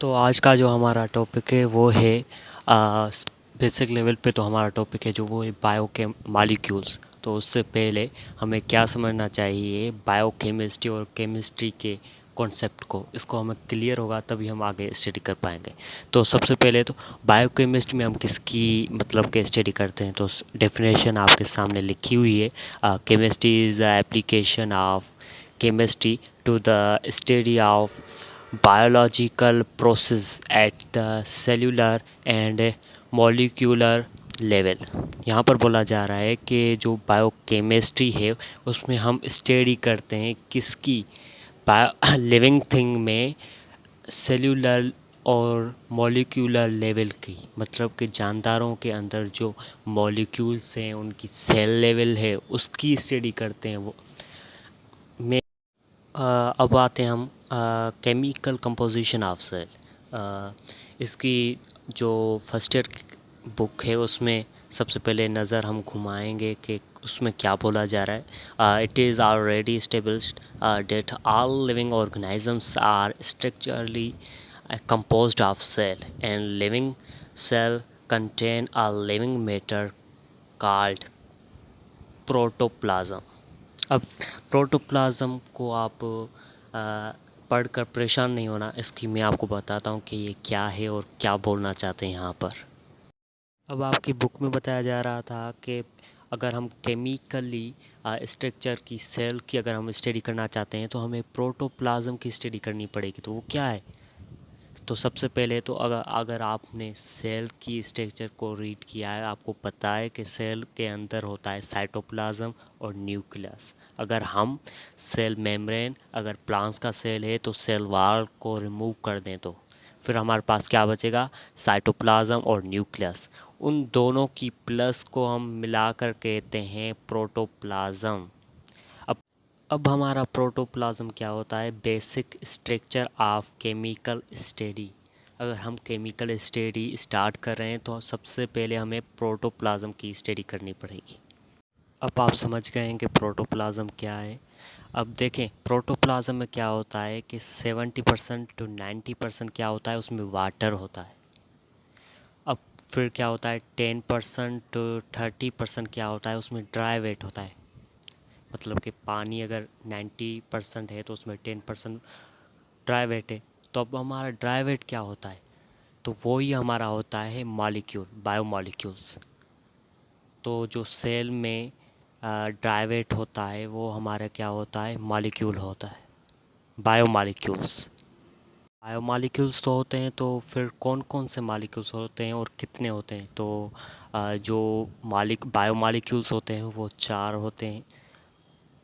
तो आज का जो हमारा टॉपिक है वो है बेसिक लेवल पे। तो हमारा टॉपिक है जो वो है मॉलिक्यूल्स। तो उससे पहले हमें क्या समझना चाहिए बायोकेमिस्ट्री और केमिस्ट्री के कॉन्सेप्ट को। इसको हमें क्लियर होगा तभी हम आगे स्टडी कर पाएंगे। तो सबसे पहले तो बायोकेमिस्ट्री में हम किसकी मतलब के स्टडी करते हैं। तो डेफिनेशन आपके सामने लिखी हुई है। Chemistry is the application of chemistry to the study of biological process at the cellular and molecular level। यहाँ पर बोला जा रहा है कि जो बायोकेमिस्ट्री है उसमें हम स्टडी करते हैं किसकी, बायो लिविंग थिंग में सेल्यूलर और मॉलिक्यूलर लेवल की, मतलब कि जानदारों के अंदर जो मॉलिक्यूल्स हैं उनकी सेल लेवल है उसकी स्टडी करते हैं वो में। अब आते हैं हम केमिकल कंपोजिशन ऑफ सेल। इसकी जो फर्स्ट ईयर बुक है उसमें सबसे पहले नज़र हम घुमाएंगे कि उसमें क्या बोला जा रहा है। It is already established that all living organisms are structurally composed of cell and living cell contain a living matter called protoplasm. अब प्रोटोप्लाज्म को आप पढ़कर परेशान नहीं होना, इसकी मैं आपको बताता हूँ कि ये क्या है और क्या बोलना चाहते हैं यहाँ पर। अब आपकी बुक में बताया जा रहा था कि अगर हम केमिकली स्ट्रक्चर की सेल की अगर हम स्टडी करना चाहते हैं तो हमें प्रोटोप्लाज्म की स्टडी करनी पड़ेगी। तो वो क्या है? तो सबसे पहले तो अगर अगर आपने सेल की स्ट्रक्चर को रीड किया है, आपको पता है कि सेल के अंदर होता है साइटोप्लाज्म और न्यूक्लियस। अगर हम सेल मेम्ब्रेन, अगर प्लांट्स का सेल है तो सेल वॉल को रिमूव कर दें तो फिर हमारे पास क्या बचेगा? साइटोप्लाज्म और न्यूक्लियस। उन दोनों की प्लस को हम मिलाकर कहते हैं प्रोटोप्लाज्म। अब हमारा प्रोटोप्लाज्म क्या होता है? Basic structure of chemical study. अगर हम केमिकल स्टडी स्टार्ट कर रहे हैं तो सबसे पहले हमें प्रोटोप्लाज्म की स्टडी करनी पड़ेगी। अब आप समझ गए हैं कि प्रोटोप्लाज्म क्या है। अब देखें प्रोटोप्लाज्म में क्या होता है कि 70% टू 90% क्या होता है, उसमें वाटर होता है। अब फिर क्या होता है 10% टू 30% क्या होता है, उसमें ड्राई वेट होता है। मतलब कि पानी अगर 90% है तो उसमें 10% ड्राई वेट है। तो अब हमारा ड्राई वेट क्या होता है? तो वो ही हमारा होता है मॉलिक्यूल, बायोमॉलिक्यूल्स। तो जो सेल में ड्राई वेट होता है वो हमारा क्या होता है? मॉलिक्यूल होता है, बायोमॉलिक्यूल्स। बायोमॉलिक्यूल्स तो होते हैं, तो फिर कौन कौन से मॉलिक्यूल्स होते हैं और कितने होते हैं? तो जो बायोमॉलिक्यूल्स होते हैं वो 4 होते हैं।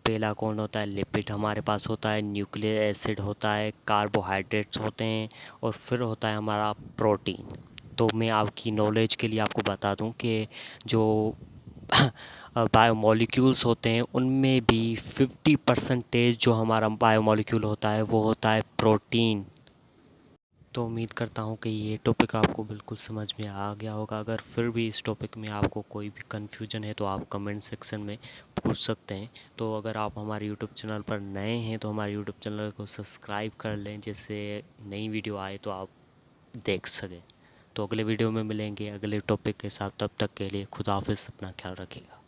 पहला कौन होता है? लिपिड हमारे पास होता है, न्यूक्लिक एसिड होता है, कार्बोहाइड्रेट्स होते हैं और फिर होता है हमारा प्रोटीन। तो मैं आपकी नॉलेज के लिए आपको बता दूं कि जो बायोमॉलिक्यूल्स होते हैं उनमें भी 50% जो हमारा बायोमॉलिक्यूल होता है वो होता है प्रोटीन। तो उम्मीद करता हूँ कि ये टॉपिक आपको बिल्कुल समझ में आ गया होगा। अगर फिर भी इस टॉपिक में आपको कोई भी कन्फ्यूजन है तो आप कमेंट सेक्शन में पूछ सकते हैं। तो अगर आप हमारे यूट्यूब चैनल पर नए हैं तो हमारे यूट्यूब चैनल को सब्सक्राइब कर लें, जिससे नई वीडियो आए तो आप देख सकें। तो अगले वीडियो में मिलेंगे अगले टॉपिक के साथ। तब तक के लिए खुदा हाफिज़, अपना ख्याल रखिएगा।